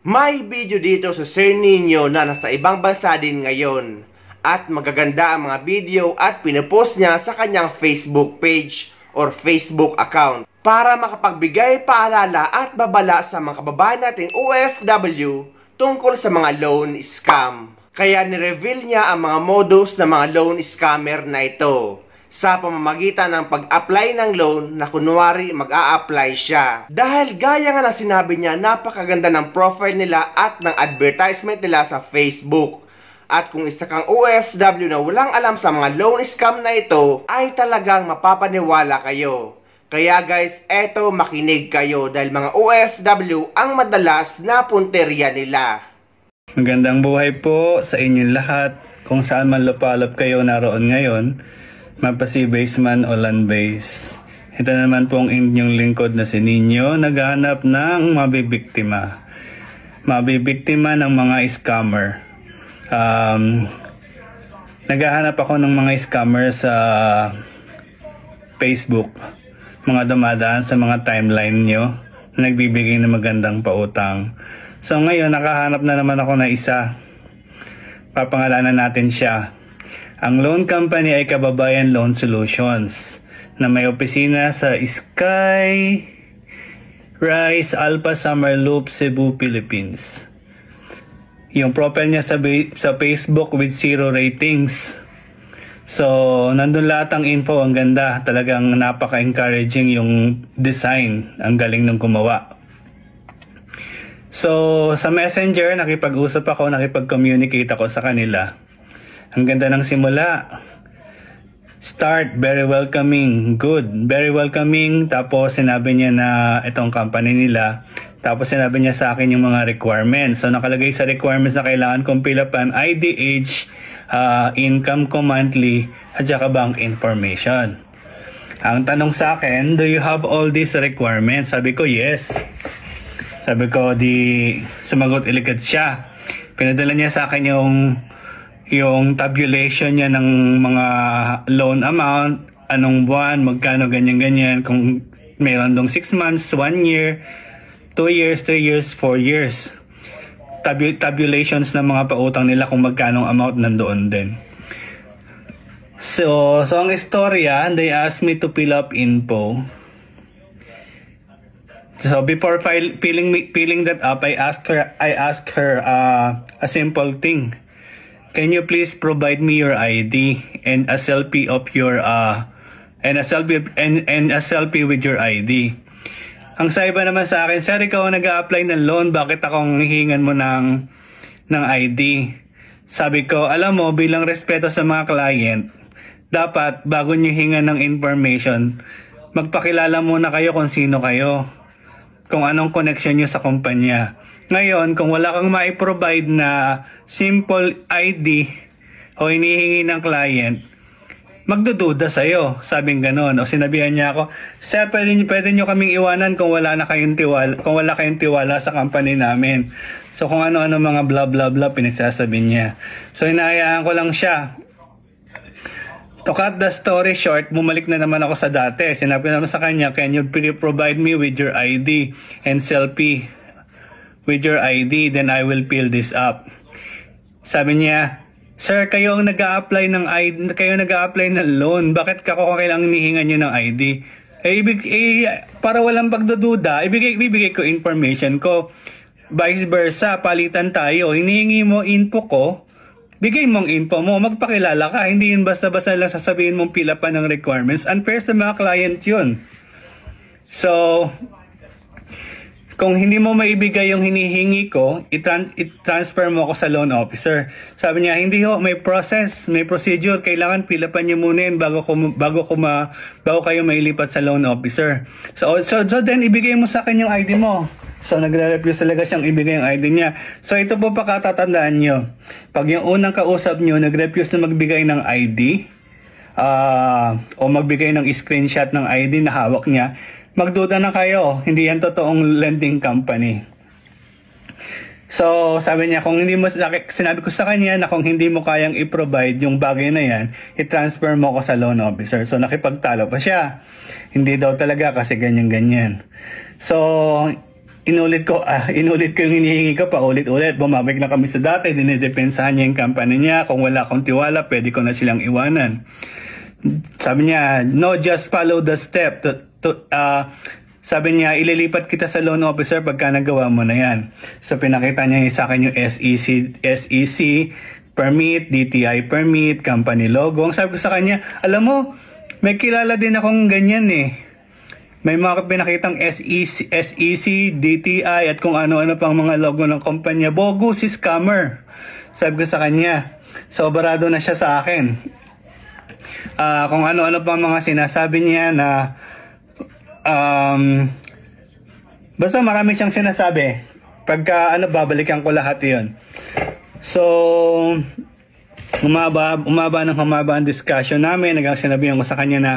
May video dito sa Sir Nino na nasa ibang bansa din ngayon. At magaganda ang mga video at pinupost niya sa kanyang Facebook page or Facebook account para makapagbigay paalala at babala sa mga kababayan nating OFW tungkol sa mga loan scam. Kaya nireveal niya ang mga modus ng mga loan scammer na ito sa pamamagitan ng pag-apply ng loan na kunwari mag-a-apply siya. Dahil gaya nga na sinabi niya, napakaganda ng profile nila at ng advertisement nila sa Facebook. At kung isa kang OFW na walang alam sa mga loan scam na ito, ay talagang mapapaniwala kayo. Kaya guys, eto makinig kayo dahil mga OFW ang madalas na punteriya nila. Magandang buhay po sa inyong lahat kung saan man lupalop kayo naroon ngayon, mapa-sea-base man o land-base. Ito naman po ang inyong lingkod na si Nino, naghahanap ng mabibiktima. Mabibiktima ng mga scammer. Naghahanap ako ng mga scammer sa Facebook. Mga dumadaan sa mga timeline nyo na nagbibigay ng magandang pautang. So ngayon, nakahanap na naman ako na isa. Papangalanan natin siya. Ang loan company ay Kababayan Loan Solutions na may opisina sa Sky Rise Alpha Summer Loop, Cebu, Philippines. Yung profile niya sa Facebook with 0 ratings. So, nandun lahat ang info. Ang ganda. Talagang napaka-encouraging yung design. Ang galing ng gumawa. So, sa Messenger, nakipag-usap ako, nakipag-communicate ako sa kanila. Ang ganda ng simula. Start, very welcoming. Good, very welcoming. Tapos sinabi niya na itong company nila. Tapos sinabi niya sa akin yung mga requirements. So nakalagay sa requirements na kailangan kong fill up ang ID, age, income ko monthly, at saka bank information. Ang tanong sa akin, do you have all these requirements? Sabi ko, yes. Sabi ko, sumagot iligad siya. Pinadala niya sa akin yung tabulation niya ng mga loan amount, anong buwan, magkano, ganyan-ganyan, kung meron dong 6 months, 1 year, 2 years, 3 years, 4 years. Tabulations ng mga pautang nila kung magkano amount nandoon din. So ang istorya, they asked me to fill up info. So before filling that up, I asked her a simple thing. Can you please provide me your ID and a selfie of your and a selfie with your ID? Ang saiba naman sa akin, sir, ikaw nag-a-apply ng loan, bakit akong hihingan mo ng ID? Sabi ko, alam mo, bilang respeto sa mga client, dapat bago nyo hingan ng information, magpakilala muna kayo kung sino kayo, kung anong connection nyo sa kumpanya. Ngayon, kung wala kang mai-provide na simple ID o hinihingi ng client, magdududa sa'yo, sabing ganon. O sinabihan niya ako, sir, pwede nyo kaming iwanan kung wala kayong tiwala sa company namin. So kung ano-ano mga blah blah blah pinagsasabi niya. So hinahayaan ko lang siya. To cut the story short, bumalik na naman ako sa dati. Sinabi naman sa kanya, can you provide me with your ID and selfie with your ID, then I will fill this up. Sabi niya, sir, kayo ang nag-a-apply ng ID, kayo nag-a-apply ng loan, bakit ako kailangan hinihingan niyo ng ID? Para walang pagdududa, ibigay ko information ko. Vice versa, palitan tayo. Hinihingi mo info ko, bigay mong info mo, magpakilala ka. Hindi yun basta-basta lang sasabihin mong pila pa ng requirements. Unfair sa mga client yun. So, kung hindi mo maibigay yung hinihingi ko, i-transfer mo ako sa loan officer. Sabi niya, hindi ho, may process, may procedure. Kailangan pilapan niyo muna yun bago kayo mailipat sa loan officer. So then, ibigay mo sa akin yung ID mo. So, nagre-refuse talaga siyang ibigay yung ID niya. So, ito po pakatatandaan nyo. Pag yung unang kausap nyo, nag-refuse na magbigay ng ID, o magbigay ng screenshot ng ID na hawak niya, magduda na kayo, hindi yan totoong lending company. So, sabi niya, sinabi ko sa kanya na kung hindi mo kayang i-provide yung bagay na yan, i-transfer mo ko sa loan officer. So, nakipagtalo pa siya. Hindi daw talaga kasi ganyan-ganyan. So, inulit ko yung hinihingi ko pa ulit-ulit. Bumabalik na kami sa dati, dinidepensahan niya yung company niya. Kung wala akong tiwala, pwede ko na silang iwanan. Sabi niya, no, just follow the step. Sabi niya, ililipat kita sa loan officer pagka nagawa mo na yan. So pinakita niya sa akin yung SEC permit, DTI permit, company logo. Ang sabi ko sa kanya, alam mo, may kilala din akong ganyan eh. May mga pinakitang SEC, DTI at kung ano-ano pang mga logo ng kumpanya. Bogus, si scammer. Sabi ko sa kanya. So barado na siya sa akin. Kung ano-ano pang mga sinasabi niya na basta marami siyang sinasabi. Pagka babalikan ko lahat 'yon. So umaba ang discussion namin. Sinabihan ko sa kanya na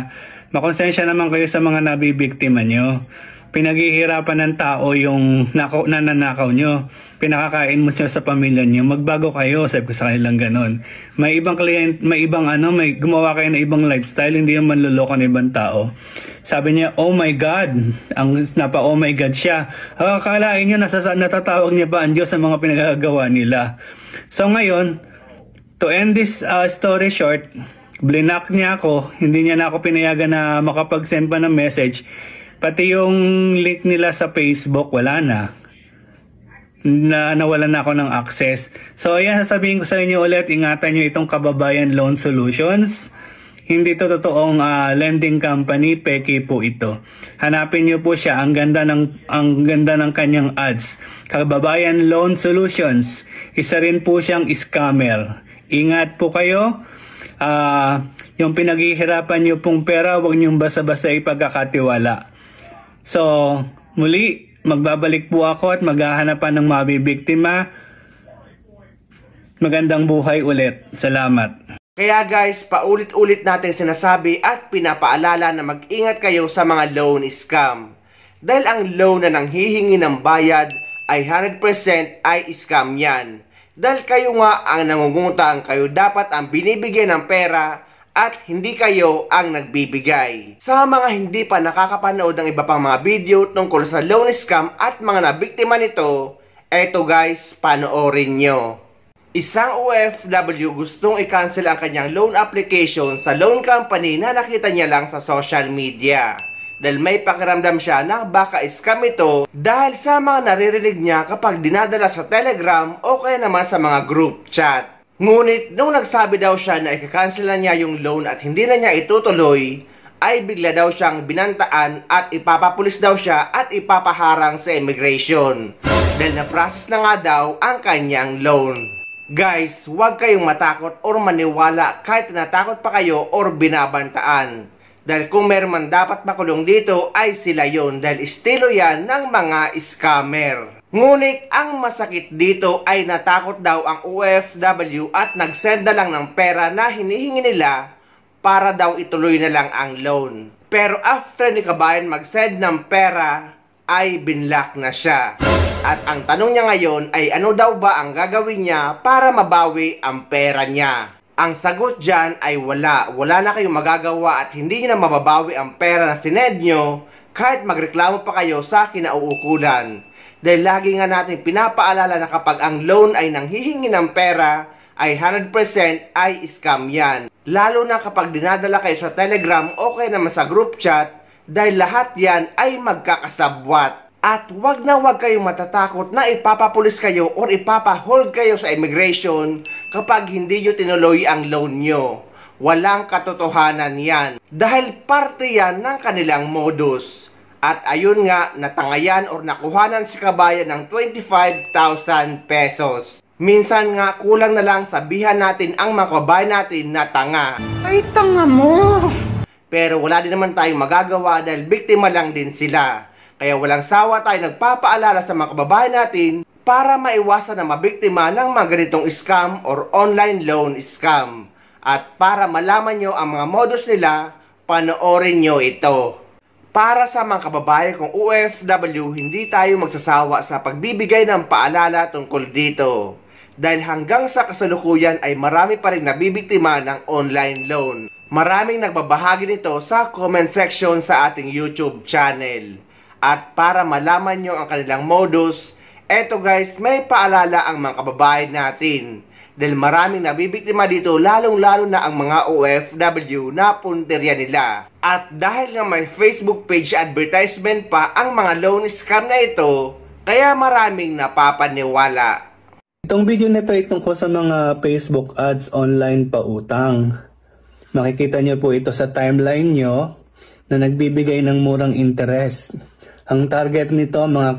makonsensya naman kayo sa mga nabibiktima nyo. Pinaghihirapan ng tao yung nananakaw nyo. Pinakakain mo siya sa pamilya nyo. Magbago kayo, sabi ko sa kanilang ganon. May ibang client, may gumawa kayo ng ibang lifestyle, hindi yung manluloko ng ibang tao. Sabi niya, oh my God. Oh my God siya. Akalain nyo, natatawag niya ba ang Diyos sa mga pinagagawa nila. So ngayon, to end this story short, blinak niya ako, hindi niya na ako pinayagan na makapag-send pa ng message. Pati yung link nila sa Facebook, wala na. Nawalan na ako ng access. So ayan, sasabihin ko sa inyo ulit, ingatan nyo itong Kababayan Loan Solutions. Hindi to totoong lending company, peke po ito. Hanapin nyo po siya, ang ganda ng kanyang ads. Kababayan Loan Solutions, isa rin po siyang scammer. Ingat po kayo. Yung pinaghihirapan nyo pong pera, huwag nyong basta-basta ipagkakatiwala. So, muli, magbabalik po ako at maghahanapan ng mabibiktima. Magandang buhay ulit. Salamat. Kaya guys, paulit-ulit natin sinasabi at pinapaalala na mag-ingat kayo sa mga loan scam. Dahil ang loan na nanghihingi ng bayad ay 100% ay scam yan. Dahil kayo nga ang nangungutang, kayo dapat ang binibigyan ng pera at hindi kayo ang nagbibigay. Sa mga hindi pa nakakapanood ng iba pang mga video tungkol sa loan scam at mga nabiktima nito, eto guys, panoorin nyo. Isang OFW gustong i-cancel ang kanyang loan application sa loan company na nakita niya lang sa social media. Dahil may pakiramdam siya na baka scam ito dahil sa mga naririnig niya kapag dinadala sa Telegram o kaya naman sa mga group chat. Ngunit nung nagsabi daw siya na i-cancel na niya yung loan at hindi na niya itutuloy, ay bigla daw siyang binantaan at ipapapulis daw siya at ipapaharang sa immigration. Dahil na-process na nga daw ang kanyang loan. Guys, huwag kayong matakot or maniwala kahit natakot pa kayo or binabantaan. Dahil kung meron man dapat makulong dito ay sila yon dahil estilo yan ng mga scammer. Ngunit ang masakit dito ay natakot daw ang OFW at nagsend na lang ng pera na hinihingi nila para daw ituloy na lang ang loan. Pero after ni Kabayan mag-send ng pera ay binlock na siya. At ang tanong niya ngayon ay ano daw ba ang gagawin niya para mabawi ang pera niya? Ang sagot dyan ay wala. Wala na kayong magagawa at hindi nyo na mababawi ang pera na sinend nyo kahit magreklamo pa kayo sa kinauukulan. Dahil lagi nga natin pinapaalala na kapag ang loan ay nanghihingi ng pera ay 100% ay scam yan. Lalo na kapag dinadala kayo sa Telegram o kaya naman sa group chat dahil lahat yan ay magkakasabwat. At wag na wag kayong matatakot na ipapapulis kayo or ipapahold kayo sa immigration kapag hindi nyo tinuloy ang loan nyo. Walang katotohanan yan. Dahil parte yan ng kanilang modus. At ayun nga, natangayan or nakuhanan si Kabayan ng 25,000 pesos. Minsan nga, kulang na lang sabihan natin ang mga kabayan natin na tanga. Ay, tanga mo! Pero wala din naman tayong magagawa dahil biktima lang din sila. Kaya walang sawa tayo nagpapaalala sa mga kababayan natin para maiwasan na mabiktima ng mga ganitong scam or online loan scam. At para malaman nyo ang mga modus nila, panoorin nyo ito. Para sa mga kababayan kong OFW, hindi tayo magsasawa sa pagbibigay ng paalala tungkol dito. Dahil hanggang sa kasalukuyan ay marami pa rin nabibiktima ng online loan. Maraming nagbabahagi nito sa comment section sa ating YouTube channel. At para malaman nyo ang kanilang modus, eto guys, may paalala ang mga kababayan natin. Dahil maraming nabibiktima dito, lalong-lalo na ang mga OFW na punteriya nila. At dahil nga may Facebook page advertisement pa ang mga loan scam na ito, kaya maraming napapaniwala. Itong video na ito ay tungkol sa mga Facebook ads online pautang. Makikita nyo po ito sa timeline nyo na nagbibigay ng murang interest. Ang target nito mga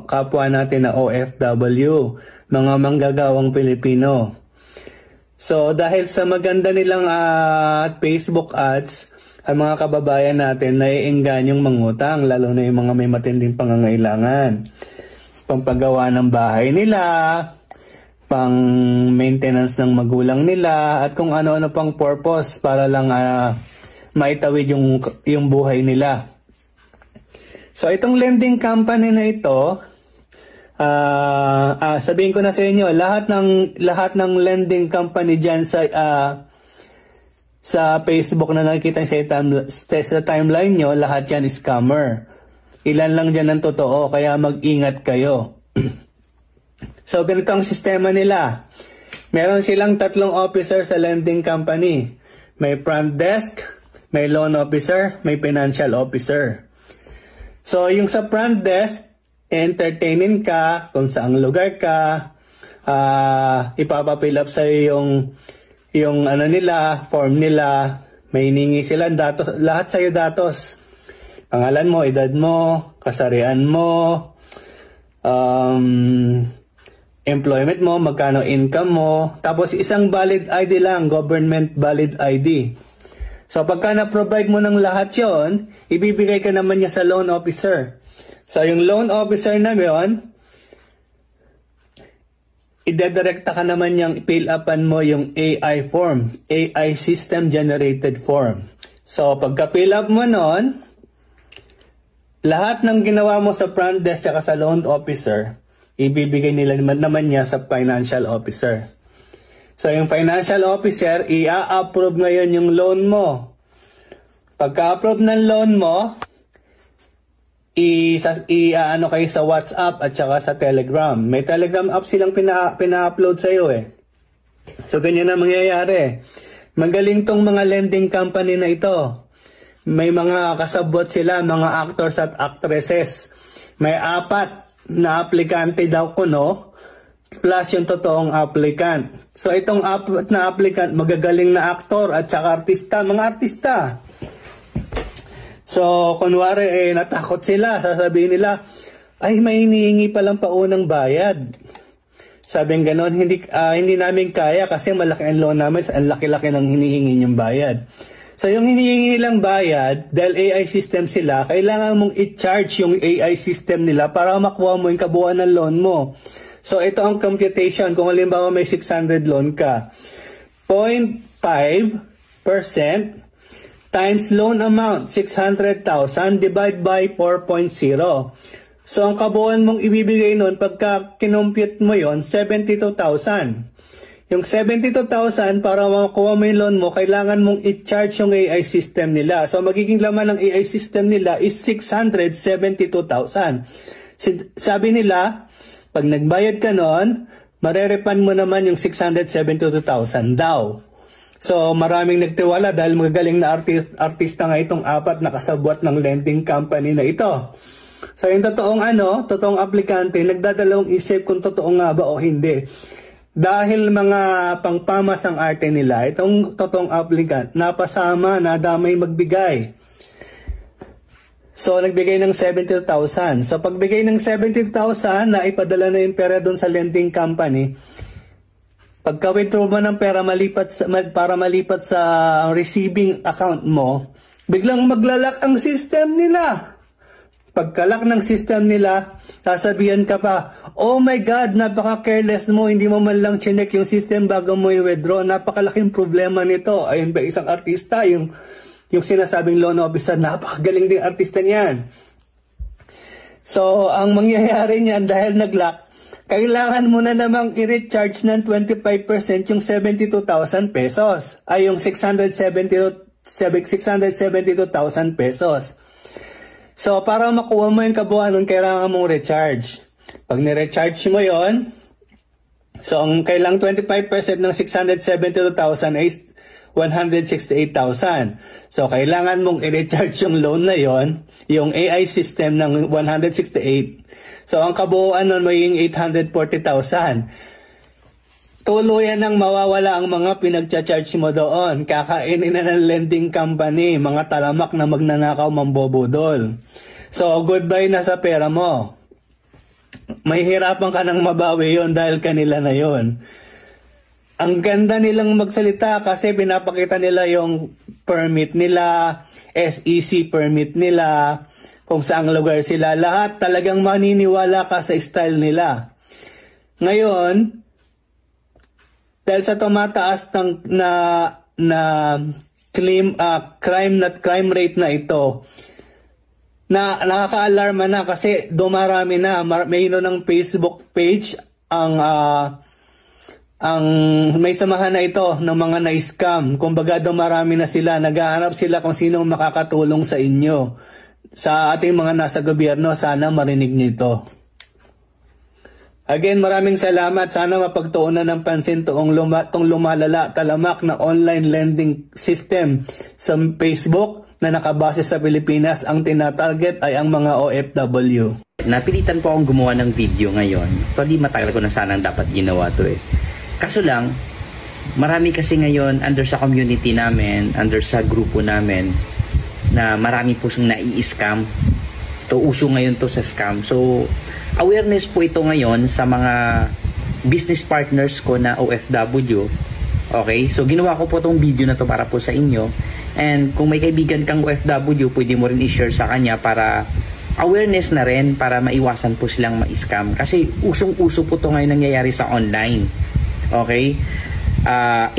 kapwa natin na OFW, mga manggagawang Pilipino. So dahil sa maganda nilang Facebook ads, ang mga kababayan natin naiingganyong mangutang, lalo na yung mga may matinding pangangailangan. Pampagawa ng bahay nila, pang maintenance ng magulang nila, at kung ano-ano pang purpose para lang maitawid yung buhay nila. So itong lending company na ito, sabihin ko na sa inyo, lahat ng lending company diyan sa Facebook na nakikita sa timeline nyo, lahat yan is scammer. Ilan lang diyan ang totoo, kaya mag-ingat kayo. So ganito ang sistema nila. Meron silang 3 officer sa lending company. May front desk, may loan officer, may financial officer. So, yung sa front desk, entertainin ka kung saang lugar ka, ipapapill up sa'yo yung ano nila, form nila, may hiningi sila datos, lahat sa'yo datos. Pangalan mo, edad mo, kasarian mo, employment mo, magkano income mo, tapos isang valid ID lang, government valid ID. So, pagka na-provide mo ng lahat yon, ibibigay ka naman niya sa loan officer. So, yung loan officer na yon, idedirekta ka naman niyang fill upan mo yung AI form, AI System Generated Form. So, pagka fill up mo nun, lahat ng ginawa mo sa front desk at sa loan officer, ibibigay nila naman niya sa financial officer. So, yung financial officer, i-approve ngayon yung loan mo. Pagka-approve ng loan mo, ano kayo sa WhatsApp at saka sa Telegram. May Telegram app silang pina-upload sa'yo eh. So, ganyan na mangyayari. Magaling tong mga lending company na ito. May mga kasabot sila, mga actors at actresses. May 4 na aplikante daw kuno, plus yung totoong applicant. So itong na applicant, magagaling na aktor at saka artista, mga artista. So kunwari natakot sila, sasabihin nila, ay may hinihingi palang paunang bayad. Sabing ganon, hindi namin kaya kasi malaki ang loan namin, ang laki-laki ng hinihingi niyong bayad. So yung hinihingi nilang bayad, dahil AI system sila, kailangan mong i-charge yung AI system nila para makuha mo yung kabuuan ng loan mo. So, ito ang computation. Kung halimbawa may 600 loan ka, 0.5% times loan amount, 600,000, divide by 4.0. So, ang kabuuan mong ibibigay nun, pagka kinompute mo yon 72,000. Yung 72,000, para makuha mo yung loan mo, kailangan mong i-charge yung AI system nila. So, magiging laman ng AI system nila is 672,000. Sabi nila, pag nagbayad ka nun, marerefund mo naman yung 672,000 daw. So, maraming nagtiwala dahil magagaling na artista nga itong 4 na kasabwat ng lending company na ito. So, yung totoong aplikante, nagdadalawang isip kung totoo nga ba o hindi. Dahil mga pangpamas ang arte nila, itong totoong applicant, napasama, nadamay magbigay. So, nagbigay ng 70,000. So, pagbigay ng 70,000, na ipadala na yung pera doon sa lending company. Pagka-withdraw mo ng pera para malipat sa receiving account mo, biglang maglalak ang system nila. Pagkalak ng system nila, sasabihan ka pa, oh my God, napaka-careless mo, hindi mo man lang chinek yung system bago mo i-withdraw. Napakalaking problema nito. Ayun ba, isang artista, yung sinasabing loan officer, napakagaling din artista niyan. So, ang mangyayari niyan dahil nag-lock, kailangan mo na namang i-recharge ng 25% yung 72,000 pesos. Ay, yung 672,000 pesos. So, para makuha mo yung kabuuan nun, kailangan mong recharge. Pag ni-recharge mo yon, so ang kailang 25% ng 672,000 is 168,000. So, kailangan mong i-recharge yung loan na yon, yung AI system ng 168. So, ang kabuuan nun magiging 840,000. Tuluyan nang mawawala ang mga pinagcha-charge mo doon. Kakainin na ng lending company, mga talamak na magnanakaw mambobudol. So, goodbye na sa pera mo. May hirapan ka nang mabawi yon dahil kanila na yon. Ang ganda nilang magsalita kasi pinapakita nila yung permit nila, SEC permit nila, kung saang lugar sila. Lahat talagang maniniwala ka sa style nila. Ngayon, dahil sa tumataas ng crime rate na ito, na nakaka-alarma na kasi dumarami na. Mayroon ng Facebook page ang may samahan na ito ng mga na-scam. Kumbaga dumarami na sila, naghahanap sila kung sino makakatulong sa inyo. Sa ating mga nasa gobyerno, sana marinig nito. Again, maraming salamat. Sana mapagtuunan ng pansin tong lumalala talamak na online lending system sa Facebook na nakabase sa Pilipinas. Ang tinatarget ay ang mga OFW. Napilitan po akong gumawa ng video ngayon. Actually, matagal ko na sanang dapat ginawa to eh. Kaso lang, marami kasi ngayon under sa community namin, under sa grupo namin, na marami po siyang nai-scam. Uso ngayon to sa scam. So, awareness po ito ngayon sa mga business partners ko na OFW. Okay? So, ginawa ko po itong video na to para po sa inyo. And kung may kaibigan kang OFW, pwede mo rin i-share sa kanya para awareness na rin, para maiwasan po silang ma-scam. Kasi usong-uso po ito ngayon nangyayari sa online. Okay?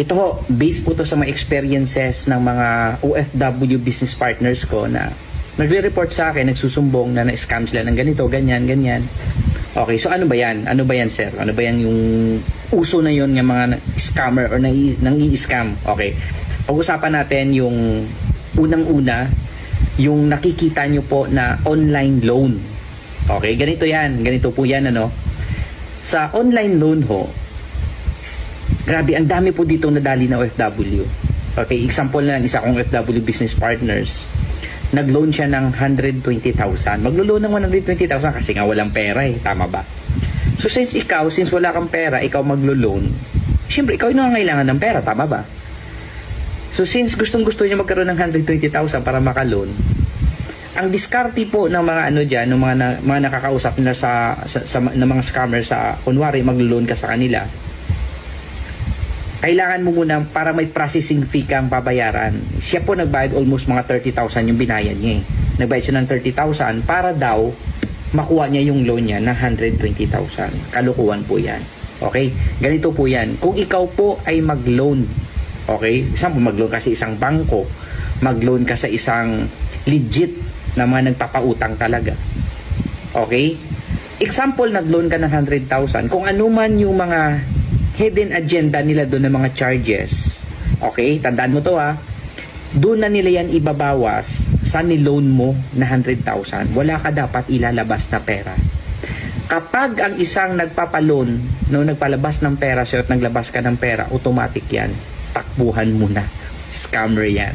Ito ho, based po to sa mga experiences ng mga OFW business partners ko na nagre-report sa akin, nagsusumbong na na-scam sila ng ganito, ganyan, ganyan. Okay, so ano ba yan? Ano ba yan, sir? Ano ba yan yung uso na yun ng mga scammer or nang i-scam? Okay, pag-usapan natin yung unang-una, yung nakikita nyo po na online loan. Okay, ganito yan. Ganito po yan, ano? Sa online loan ho, grabe, ang dami po dito nadali na OFW. Okay, example na lang, isa kong OFW business partners. Nag-loan siya ng 120,000. Maglo-loan ng 120,000 kasi nga walang pera eh. Tama ba? So since wala kang pera, ikaw maglo-loan, syempre ikaw yung nangangailangan ng pera. Tama ba? So since gustong-gusto niya magkaroon ng 120,000 para maka-loan, ang diskarte po ng mga ano dyan, ng mga nakakausap na ng mga scammers sa, kunwari maglo-loan ka sa kanila, kailangan mo muna para may processing fee kang babayaran. Siya po nagbayad almost mga 30,000 yung binayad niya eh. Nagbayad siya ng 30,000 para daw makuha niya yung loan niya na 120,000. Kalukuhan po yan. Okay? Ganito po yan. Kung ikaw po ay mag-loan, okay? Example, mag-loan ka sa isang bangko, mag-loan ka sa isang legit na mga nagpapautang talaga. Okay? Example, nag-loan ka ng 100,000. Kung ano man yung mga hidden agenda nila doon ng mga charges. Okay? Tandaan mo to ha. Doon na nila yan ibabawas sa niloan mo na 100,000. Wala ka dapat ilalabas na pera. Kapag ang isang nagpapaloan, no, nagpalabas ng pera sa'yo at naglabas ka ng pera, automatic yan. Takbuhan mo na. Scammer yan.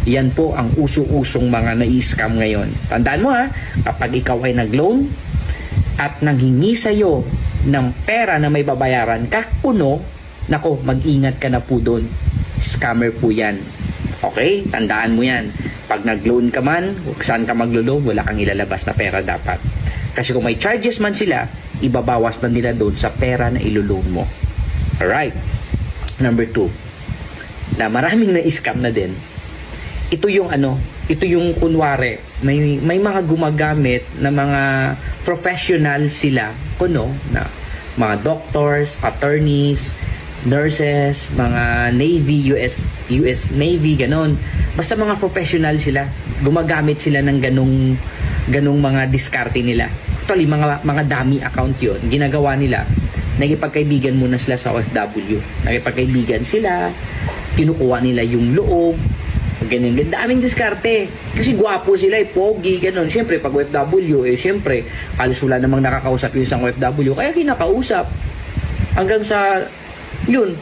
Yan po ang uso-usong mga nai-scam ngayon. Tandaan mo ha, kapag ikaw ay nag-loan at nanghingi sa'yo ng pera na may babayaran ka, puno, nako, mag-ingat ka na po doon. Scammer po yan. Okay? Tandaan mo yan. Pag nag-loan ka man, saan ka maglo-loan, wala kang ilalabas na pera dapat. Kasi kung may charges man sila, ibabawas na nila doon sa pera na ilo-loan mo. Alright. Number 2, na maraming na-scam na din. Ito yung ano, ito yung kunwari, may mga gumagamit na mga professional sila, kuno, na mga doctors, attorneys, nurses, mga Navy, US Navy, ganon. Basta mga professional sila, gumagamit sila ng ganong mga diskarte nila. Actually, mga dummy account yun. Ginagawa nila, nagipagkaibigan muna sila sa OFW. Nagipagkaibigan sila, kinukuha nila yung loob, Ganun. Daming diskarte. Kasi gwapo sila, pogi, ganun. Siyempre, pag OFW, siyempre, halos wala namang nakakausap yung isang OFW. Kaya kinakausap. Hanggang sa, yun,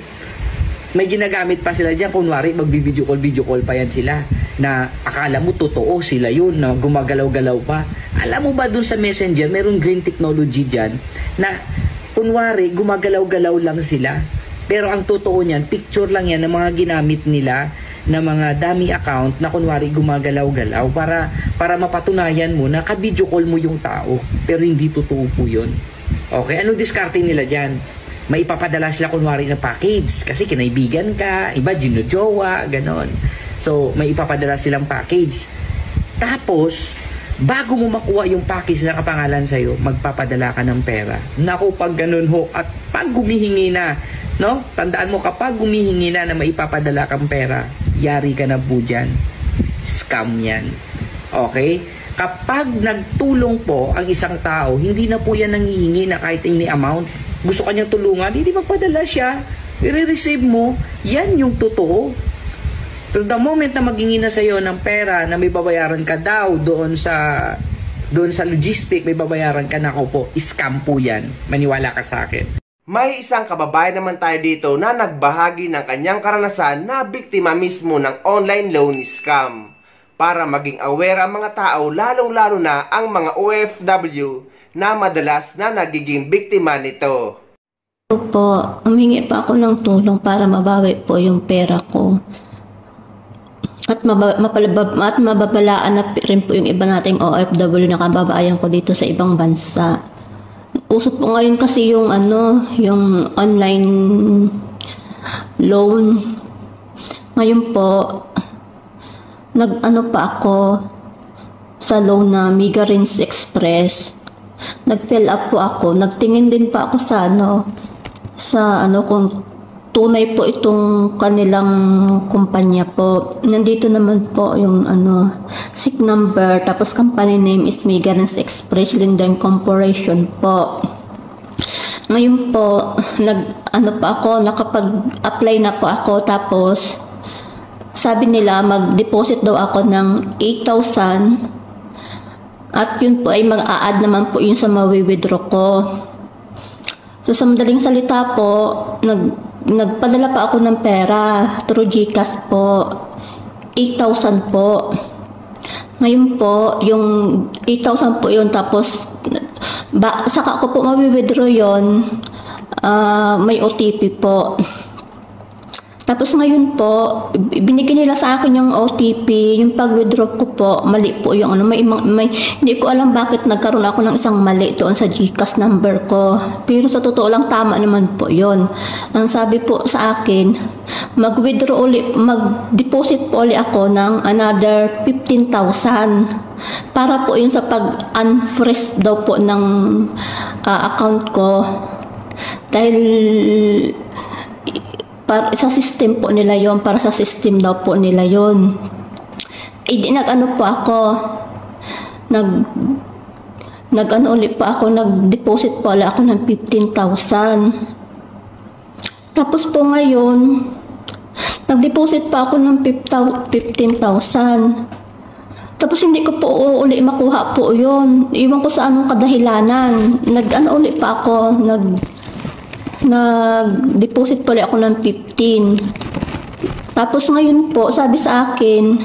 may ginagamit pa sila dyan. Kunwari, mag-video call pa yan sila. Na akala mo totoo sila yun, na gumagalaw-galaw pa. Alam mo ba dun sa Messenger, mayroong green technology dyan, na kunwari, gumagalaw-galaw lang sila. Pero ang totoo niyan, picture lang yan ng mga ginamit nila na mga dummy account na kunwari gumagalaw-galaw para mapatunayan mo na ka-video call mo yung tao. Pero hindi totoo po yun. Okay, anong discarding nila dyan? May ipapadala sila kunwari na package kasi kinaibigan ka, iba ginujowa, ganon. So, may ipapadala silang package. Tapos, bago mo makuha yung package na kapangalan sa'yo, magpapadala ka ng pera. Naku, pag ganun ho, at pag gumihingi na, no? Tandaan mo, kapag gumihingi na maipapadala kang pera, yari ka na po dyan. Scam yan. Okay? Kapag nagtulong po ang isang tao, hindi na po yan nangihingi na kahit any amount. Gusto kanyang tulungan, hindi magpadala siya. I-receive mo, yan yung totoo. Pero the moment na maghingi na sa'yo ng pera na may babayaran ka daw doon sa logistic, may babayaran ka na po, scam po yan. Maniwala ka sa akin. May isang kababayan naman tayo dito na nagbahagi ng kanyang karanasan na biktima mismo ng online loan scam. Para maging aware ang mga tao, lalong-lalo na ang mga OFW na madalas na nagiging biktima nito. Po, humingi pa ako ng tulong para mabawi po yung pera ko. At mababalaan na rin po yung iba nating OFW na kababayan ko dito sa ibang bansa. Uso po ngayon kasi yung yung online loan. Ngayon po, pa ako sa loan na Migrants Express. Nag-fill up po ako. Nagtingin din pa ako sa kung tunay po itong kanilang kumpanya po. Nandito naman po yung SIC number, tapos company name is Migrants Express Linden Corporation po. Ngayon po, nakapag-apply na po ako, tapos sabi nila mag-deposit daw ako ng 8,000 at yun po ay mag-a-add naman po yun sa mawi-withdraw ko. So sa madaling salita po, nagpadala pa ako ng pera through GCash po, 8,000 po. Ngayon po, yung 8,000 po yun, tapos saka ko po mawi-withdraw yun, may OTP po. Tapos ngayon po, binigyan nila sa akin yung OTP, yung pag-withdraw ko po, mali po yung hindi ko alam bakit nagkaroon ako ng isang mali doon sa GCash number ko. Pero sa totoo lang, tama naman po yon. Ang sabi po sa akin, mag-withdraw ulit, mag-deposit po ulit ako ng another 15,000 para po yun sa pag-unfreeze daw po ng account ko. Dahil sa system po nila yon, para sa system daw po nila yon. Po ako, ulit po ako, nag-deposit po ulit ako ng 15,000. Tapos po ngayon, nag-deposit pa ako ng 15,000. Tapos hindi ko po uli makuha po yon. Iwan ko sa anong kadahilanan. Ulit pa ako, nag-deposit pala ako ng 15. Tapos ngayon po, sabi sa akin,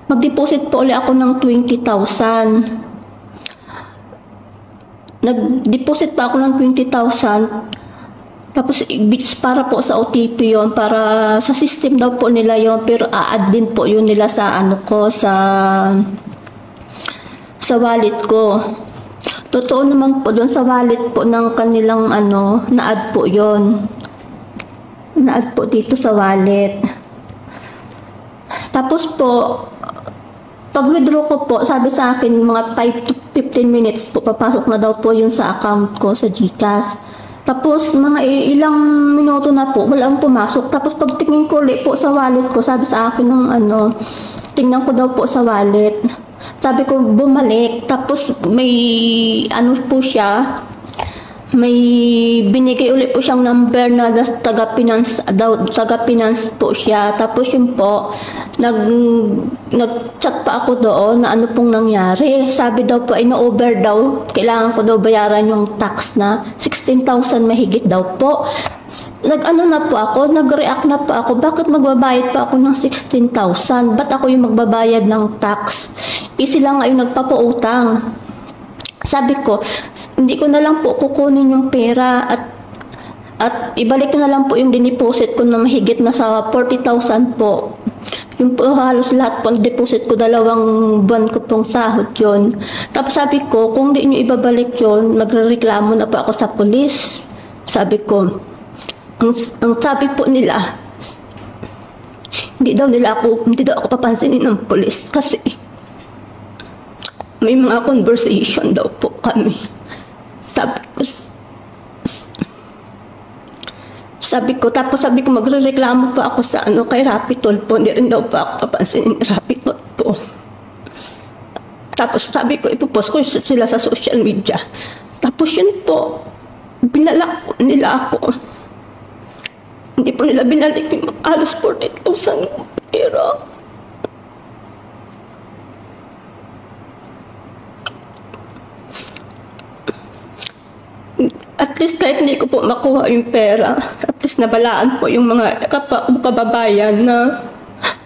mag-deposit po ulit ako ng 20,000. Nag-deposit pa ako ng 20,000. Tapos para po sa OTP yon, para sa system daw po nila yon, pero a-add din po yun nila sa sa wallet ko. Totoo naman po doon sa wallet po ng kanilang na-add po yon. Na-add po dito sa wallet. Tapos po, pag withdraw ko po, sabi sa akin mga 5 to 15 minutes po, papasok na daw po yun sa account ko sa GCash. Tapos mga ilang minuto na po, walang pumasok. Tapos pagtingin ko ulit po sa wallet ko, sabi sa akin nung tingnan ko daw po sa wallet. Sabi ko bumalik, tapos may po siya, may binigay ulit po siyang number na taga-finance daw, taga-finance po siya. Tapos yun po, nag-chat pa ako doon na ano pong nangyari. Sabi daw po ay na-over daw, kailangan ko daw bayaran yung tax na 16,000 mahigit daw po. Nag-ano na po ako, nag-react na po ako, bakit magbabayad pa ako ng 16,000? Ba't ako yung magbabayad ng tax? Sila nga yung nagpapautang. Sabi ko, hindi ko na lang po kukunin yung pera at ibalik ko na lang po yung diniposit ko na mahigit na sa 40,000 po. Yung po halos lahat po deposit ko, 2 buwan ko pong sahod yun. Tapos sabi ko, kung di nyo ibabalik yun, magrereklamo na po ako sa pulis. Sabi ko, ang sabi po nila, hindi daw ako papansinin ng pulis kasi may mga conversation daw po kami. Sabi ko, magrereklamo pa ako sa kay Rapitol po. Hindi rin daw po ako papansinin ni Rapitol po. Tapos sabi ko, ipopost ko sila sa social media. Tapos yun po, binalak po nila ako. Hindi po nila binalik yung halos 40,000 pera. At least kahit hindi ko po makuha yung pera, at least nabalaan po yung mga kababayan na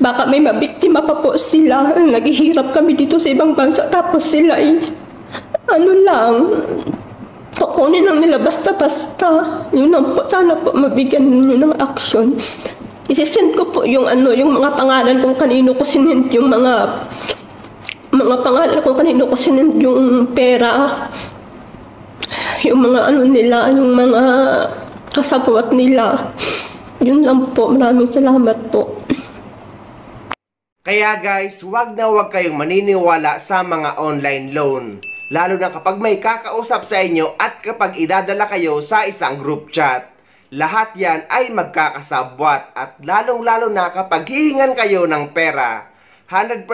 baka may mabiktima pa po sila. Naghihirap kami dito sa ibang bansa, tapos sila ay kukunin lang nila basta-basta. Yun lang po, sana po mabigyan ninyo ng action. Isisend ko po yung mga pangalan kung kanino ko sinend yung mga pangalan kung kanino ko sinend yung pera. Yung mga nila, yung mga kasabwat nila. Yun lang po. Maraming salamat po. Kaya guys, wag kayong maniniwala sa mga online loan. Lalo na kapag may kakausap sa inyo at kapag idadala kayo sa isang group chat. Lahat yan ay magkakasabwat at lalong-lalo na kapag hihingan kayo ng pera. 100%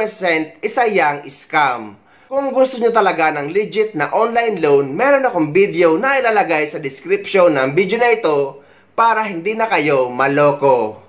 isa yang scam. Kung gusto nyo talaga ng legit na online loan, meron akong video na ilalagay sa description ng video na ito para hindi na kayo maloko.